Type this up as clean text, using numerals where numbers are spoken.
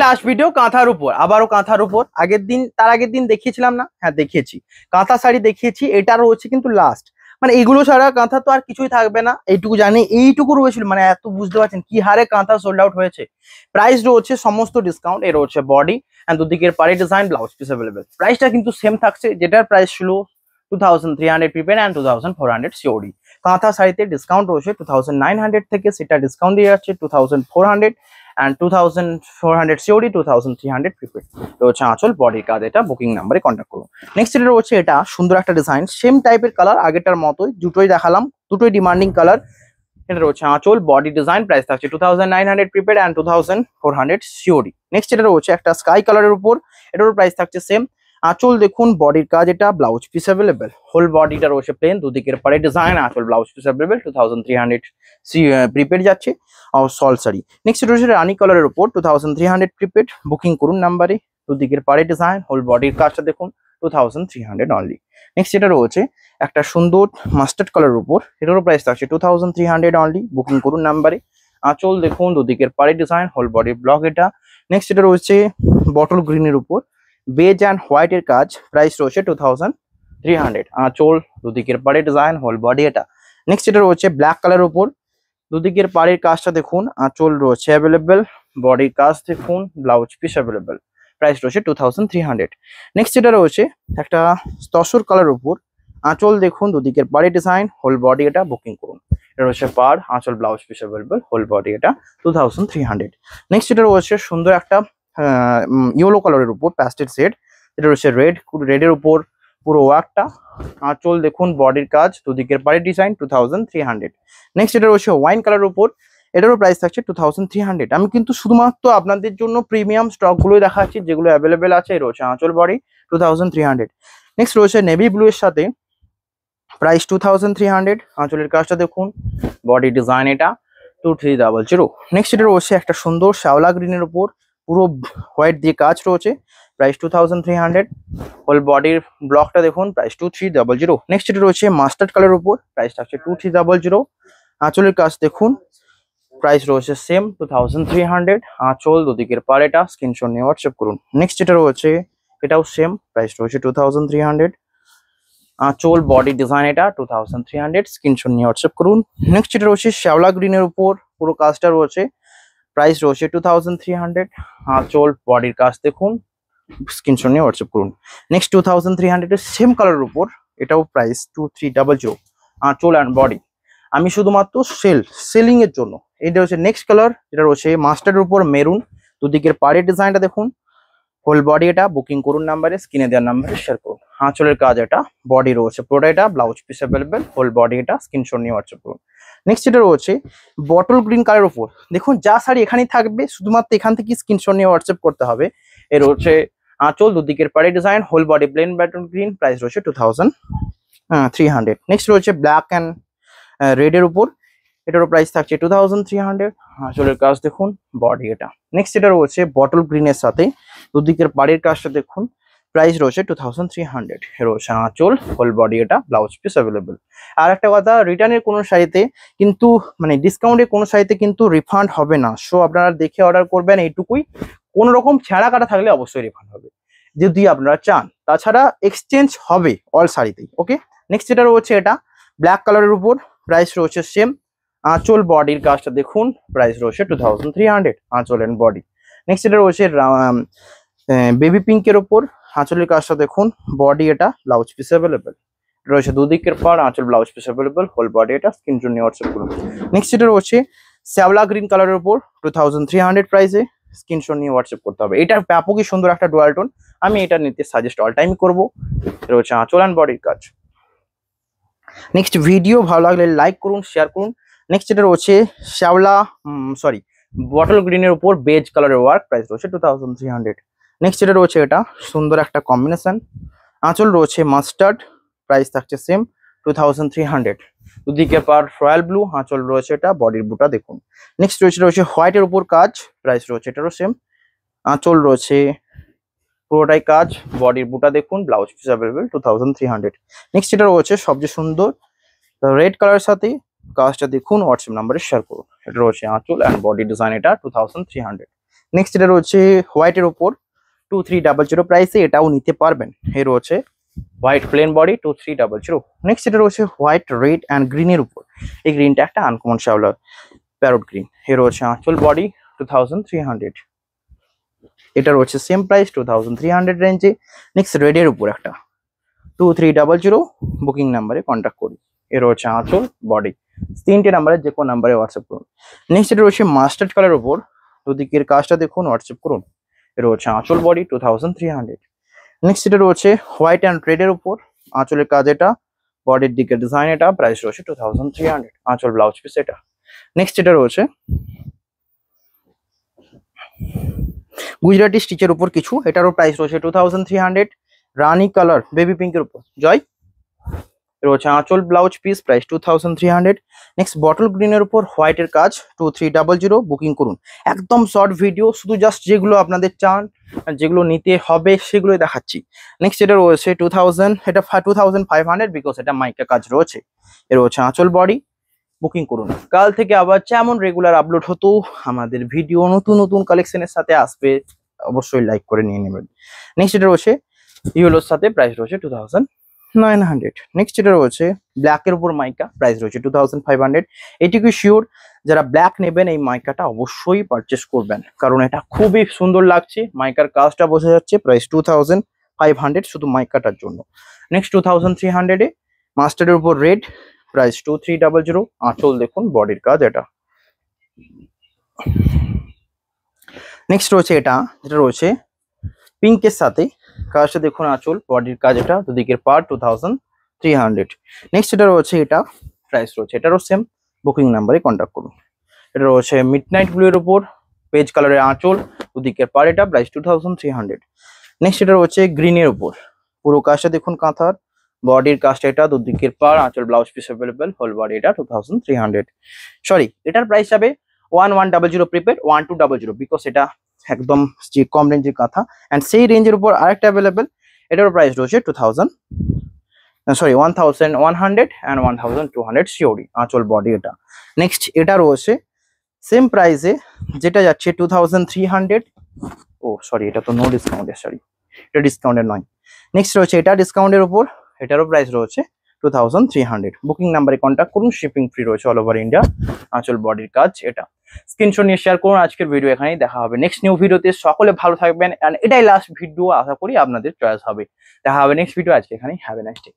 Last video কাঁথার উপর, আবারও কাঁথার উপর। তার আগের দিন দেখিয়েছিলাম না? হ্যাঁ দেখিয়েছি, কাঁথা শাড়ি দেখিয়েছি। এটা রয়েছে কিন্তু লাস্ট, মানে এগুলো ছাড়া কাঁথা তো আর কিছুই থাকবে না, এইটুকু জানি। এইটুকু রয়েছিল, মানে এত বুঝতে পারছেন কি হারে কাঁথা সোল্ড আউট হয়েছে। প্রাইস রয়েছে সমস্ত ডিসকাউন্ট, এ রয়েছে বডি অ্যান্ড দুদিকের পাড়ি ডিজাইন, ব্লাউজ পিস অ্যাভেলেবেল। প্রাইসটা কিন্তু সেম থাকছে, যেটার প্রাইস ছিল 2300 প্রিপেড অ্যান্ড 2400 সিওডি। কাঁথা শাড়িতে ডিসকাউন্ট রয়েছে 2900 থেকে, সেটা ডিসকাউন্ট দিয়ে যাচ্ছে 2400 and 2400 COD, 2300 প্রিপেড। রয়েছে আঁচল, বডির কাজ, এটা বুকিং নাম্বারে কন্ট্যাক্ট করুন। নেক্সট এটা রয়েছে, এটা সুন্দর একটা ডিজাইন, সেম টাইপের কালার, আগেরটার মতোই, দুটোই দেখালাম, দুটোই ডিমান্ডিং কালার। এটা রয়েছে আঁচল, বডি ডিজাইন, প্রাইস থাকছে 2900 প্রিপেড অ্যান্ড 2400 COD। নেক্সট এটা রয়েছে একটা স্কাই কালারের উপর, এটারও প্রাইস থাকছে সেম। আঁচল দেখুন, বডির কাজ, এটা ব্লাউজ পিস অ্যাভেলেবেল। হোল বডিটা রয়েছে প্লেন, দুদিকের পাড়ে ডিজাইন, আঁচল, ব্লাউজ পিস অ্যাভেলেবেল। 2300 প্রিপেড যাচ্ছে সল শাড়ি। নেক্সট এটা রয়েছে রানি কালারের উপর, 2300 প্রিপেড, বুকিং করুন নাম্বারে। দুদিকের পাড়ে ডিজাইন, হোল বডির কাজটা দেখুন, 2300 অনলি। নেক্সট এটা রয়েছে একটা সুন্দর মাস্টার্ড কালারের উপর, এটারও প্রাইস থাকছে 2300 অনলি, বুকিং করুন নাম্বারে। আঁচল দেখুন, দুদিকের পাড়ে ডিজাইন, হোল বডির ব্লক এটা। নেক্সট এটা রয়েছে বটল গ্রিনের উপর, বেজ অ্যান্ড হোয়াইটের কাজ, প্রাইস রয়েছে 2300। আঁচল, দুদিকের পাড়ে ডিজাইন, হোল বডি এটা। নেক্সট এটা রয়েছে ব্ল্যাক কালারের উপর, দুদিকের পাড়ের কাজটা দেখুন, আঁচল রয়েছে অ্যাভেলেবেল, বডির কাজ দেখুন, ব্লাউজ পিস অ্যাভেলেবেল, প্রাইস রয়েছে 2300। নেক্সট এটা রয়েছে একটা তসর কালার উপর, আঁচল দেখুন, দুদিকের পাড়ে ডিজাইন, হোল বডি এটা, বুকিং করুন। এটা রয়েছে পাড়, আঁচল, blouse piece available, whole body এটা, 2300। নেক্সট এটা রয়েছে সুন্দর একটা ইয়েলো কালারের উপর, প্যাস্টেল শেড, এটা রয়েছে রেডের উপর পুরো ওয়ার্কটা। আঁচল দেখুন, বডির কাজ, দুদিকের পাড়ে ডিজাইন, 2300। নেক্সট এটা রয়েছে ওয়াইন কালারের উপর, এটারও প্রাইস থাকছে 2300। আমি কিন্তু শুধুমাত্র আপনাদের জন্য প্রিমিয়াম স্টকগুলোই দেখাচ্ছি, যেগুলো অ্যাভেলেবেল আছে। রয়েছে আঁচল, বডি, 2300। নেক্সট রয়েছে নেভি ব্লু এর সাথে, প্রাইস 2300। আঁচলের কাজটা দেখুন, বডি ডিজাইন এটা, 2300। নেক্সট এটা রয়েছে একটা সুন্দর শ্যাওলা গ্রিনের উপর, পুরো হোয়াইট দিয়ে কাজ রয়েছে, প্রাইস 2300। হোল বডির ব্লকটা দেখুন, প্রাইস 2300। নেক্সট এটা রয়েছে মাস্টার্ড কালারের উপর, প্রাইস থাকছে 2300। আঁচলের কাজ দেখুন, প্রাইস রয়েছে সেম 2300। আঁচল, দুদিকের পাড়েটা, স্ক্রিনশট নিয়ে হোয়াটসঅ্যাপ করুন। নেক্সট এটা রয়েছে, এটাও সেম, প্রাইস রয়েছে 2300। আঁচল, বডি ডিজাইন এটা, 2300, স্ক্রিনশট নিয়ে হোয়াটসঅ্যাপ করুন। নেক্সট এটা রয়েছে শ্যাওলা গ্রিনের উপর, পুরো কাজটা রয়েছে, প্রাইস রয়েছে 2300। আঁচল, বডির কাজ দেখুন, স্ক্রিনশট নিয়ে হোয়াটসঅ্যাপ করুন। নেক্সট 2300 এর সেম কালারের উপর, এটাও প্রাইস 2300। আঁচল অ্যান্ড বডি, আমি শুধুমাত্র সেলিং এর জন্য। এটা হচ্ছে নেক্সট কালার, যেটা রয়েছে মাস্টার্ডের উপর মেরুন, দুদিকের পাড়ের ডিজাইনটা দেখুন, হোল বডি এটা, বুকিং করুন নাম্বারে, স্ক্রিনে দেওয়ার নাম্বারে শেয়ার করুন। আঁচলের কাজ এটা, বডি রয়েছে পুরোটা এটা, blouse piece available, whole body এটা, স্ক্রিনশট নিয়ে হোয়াটসঅ্যাপ করুন। নেক্সট এটা রয়েছে বটল গ্রিন কালারের উপর, দেখুন যা শাড়ি এখানেই থাকবে, শুধুমাত্র এখান থেকে স্ক্রিনশট নিয়ে হোয়াটসঅ্যাপ করতে হবে। এর রয়েছে আঁচল, দুদিকের পাড়ে design, whole body plain bottle green, price রয়েছে 2300। নেক্সট রয়েছে ব্ল্যাক অ্যান্ড রেডের উপর, এটারও প্রাইস থাকছে 2300। আঁচলের কাজ দেখুন, বডি এটা। নেক্সট এটা রয়েছে বটল গ্রিনের সাথে, দুদিকের পাড়ের কাজটা দেখুন, প্রাইস রয়েছে 2300। রয়েছে আঁচল, হোল বডি এটা, ব্লাউজ পিস অ্যাভেলেবেল। আর একটা কথা, রিটার্নের কোনো শাড়িতে কিন্তু, মানে ডিসকাউন্টের কোনো শাড়িতে কিন্তু রিফান্ড হবে না। সো আপনারা দেখে অর্ডার করবেন, এইটুকুই। কোনো রকম ছেঁড়া কাটা থাকলে অবশ্যই রিফান্ড হবে যদি আপনারা চান, তাছাড়া এক্সচেঞ্জ হবে অল শাড়িতেই। ওকে, নেক্সট এটা রয়েছে, এটা ব্ল্যাক কালারের উপর, প্রাইস রয়েছে সেম। আঁচল, বডির কাজটা দেখুন, প্রাইস রয়েছে 2300। আঁচল এন্ড বডি। নেক্সট এটা রয়েছে বেবি পিঙ্কের ওপর, আঁচলের কাজটা দেখুন, বডি এটা, ব্লাউজ পিস অ্যাভেলেবেল, রয়েছে দুদিকের পাড়, আঁচল, blouse piece available, whole body এটা, স্ক্রিনশট নিয়ে হোয়াটসঅ্যাপ করুন। নেক্সট এটা রয়েছে শ্যাওলা গ্রিন কালারের উপর, 2300 প্রাইসে, স্ক্রিনশট নিয়ে হোয়াটসঅ্যাপ করতে হবে। এটা ব্যাপকই সুন্দর একটা ডুয়াল টোন, আমি এটা নিতে সাজেস্ট অল টাইম করবো। রয়েছে আঁচল অ্যান্ড বডির কাজ। নেক্সট ভিডিও ভালো লাগলে লাইক করুন, শেয়ার করুন। নেক্সট এটা রয়েছে শ্যাওলা বটল গ্রিনের উপর বেজ কালারের ওয়ার্ক, প্রাইস রয়েছে 2300। নেক্সট এটা রয়েছে, এটা সুন্দর একটা কম্বিনেশন, আঁচল রয়েছে মাস্টার্ড, প্রাইস থাকছে সেম 2300। দুদিকে পার রয়্যাল ব্লু, আঁচল রয়েছে এটা, বডির বুটা দেখুন। নেক্সট রয়েছে হোয়াইটের উপর কাজ, প্রাইস রয়েছে এটারও সেম। আঁচল রয়েছে পুরোটাই কাজ, বডির বুটা দেখুন, ব্লাউজ পিস অ্যাভেলেবেল, 2300। নেক্সট এটা রয়েছে সবচেয়ে সুন্দর রেড কালারের সাথে, কাজটা দেখুন, হোয়াটসঅ্যাপ নাম্বারে শেয়ার করুন। এটা রয়েছে আঁচল অ্যান্ড বডি ডিজাইন, এটা 2300। নেক্সট এটা রয়েছে হোয়াইটের উপর 2300 প্রাইসে, এটাও নিতে পারবেন। এ রয়েছে হোয়াইট প্লেন বডি 2300। নেক্সট এটা রয়েছে হোয়াইট রেড অ্যান্ড গ্রিনের উপর, এই গ্রিনটা একটা আনকমন শ্যাওলার প্যারট গ্রিন। এ রয়েছে আঁচল বডি 2300, এটা রয়েছে সেম প্রাইস 2300 রেঞ্জে। নেক্সট রেডের উপর একটা 2300, বুকিং নাম্বারে কন্ট্যাক্ট করি। এ রয়েছে আঁচল বডি, তিনটে নাম্বারে যে কোনো নাম্বারে হোয়াটসঅ্যাপ করুন। নেক্সট এটা রয়েছে মাস্টার্ড কালার উপর, দুদিকের কাজটা দেখুন, হোয়াটসঅ্যাপ করুন। এ রয়েছে আঁচল বডি 2300। নেক্সট এটা রয়েছে হোয়াইট অ্যান্ড রেডের উপর, আঁচলের কাজ এটা, বডির দিকের ডিজাইন এটা, প্রাইস রয়েছে 2300, আঁচল ব্লাউজ পিস এটা। নেক্সট এটা রয়েছে গুজরাটি স্টিচের উপর কিছু, এটারও প্রাইস রয়েছে 2300। রানি কালার বেবি পিঙ্কের উপর জয়, রয়েছে আঁচল blouse piece, price 2300। Next bottle গ্রিনের উপর হোয়াইটের কাজ 2300, বুকিং করুন। একদম শর্ট ভিডিও, শুধু জাস্ট যেগুলো আপনাদের চান, যেগুলো নিতে হবে সেগুলোই দেখাচ্ছি। নেক্সট এটা রয়েছে 2000, এটা 2500 বিকজ এটা মাইকা কাজ রয়েছে। এর রয়েছে আঁচল বডি, বুকিং করুন। কাল থেকে আবার যেমন রেগুলার আপলোড হতো আমাদের ভিডিও নতুন নতুন কালেকশনের সাথে আসবে, অবশ্যই লাইক করে নিয়ে নেবেন। নেক্সট এটা রয়েছে ইয়েলোর সাথে, প্রাইস রয়েছে 2900। নেক্সট এটা রয়েছে ব্ল্যাকের উপর মাইকা, প্রাইস রয়েছে 2500। এটুকু শিওর যারা ব্ল্যাক নেবেন এই মাইকাটা অবশ্যই পারচেস করবেন, কারণ এটা খুবই সুন্দর লাগছে, মাইকার কাজটা বোঝা যাচ্ছে। প্রাইস 2500 শুধু মাইকাটার জন্য। নেক্সট 2300 মাস্টার্ডের উপর রেড, প্রাইস 2300, আঁচল দেখুন, বডির কাজ এটা। নেক্সট রয়েছে এটা, যেটা রয়েছে পিঙ্কের সাথে, কাজটা দেখুন, আঁচল বডির কাজ এটা, দুদিকের পার্ট 2300। নেক্সট এটা রয়েছে এটা, প্রাইস রয়েছে এটারও সেম, বুকিং নাম্বারে কন্ট্যাক্ট করুন। এটা রয়েছে মিড নাইট ব্লু এর উপর পেজ কালারের আঁচল, দুদিকের পার্ট এটা, প্রাইস 2300। নেক্সট এটা রয়েছে গ্রিনের উপর, পুরো কাজটা দেখুন, কাঁথার বডির কাজটা এটা, দুদিকের পার, আঁচল blouse piece available, whole body এটা 2300। সরি, এটার প্রাইস যাবে 1100 প্রিপেড 1200, বিকজ এটা একদম যে কম রেঞ্জের কাঁথা, অ্যান্ড সেই রেঞ্জের উপর আরেকটা অ্যাভেলেবেল, এটারও প্রাইস রয়েছে 1100 অ্যান্ড 1200 সিওরি, আঁচল বডি এটা। নেক্সট এটা রয়েছে সেম প্রাইসে, যেটা যাচ্ছে 2300। ও সরি, এটা তো নো ডিসকাউন্টের, সরি এটা ডিসকাউন্টের নয়। নেক্সট রয়েছে এটা ডিসকাউন্টের উপর, এটারও প্রাইস রয়েছে 2300। বুকিং নাম্বারে কন্ট্যাক্ট করুন, শিপিং ফ্রি রয়েছে অল ওভার ইন্ডিয়া, আঁচল বডির কাজ এটা। স্ক্রিনশট নিয়ে শেয়ার করুন। আজকের ভিডিও এখানেই, দেখা হবে নেক্সট নিউ ভিডিওতে। সকলে ভালো থাকবেন, এন্ড এটাই লাস্ট ভিডিও, আশা করি আপনাদের চয়েস হবে। দেখা হবে নেক্সট ভিডিও, আজকে এখানেই, হ্যাভ এ নাইস ডে।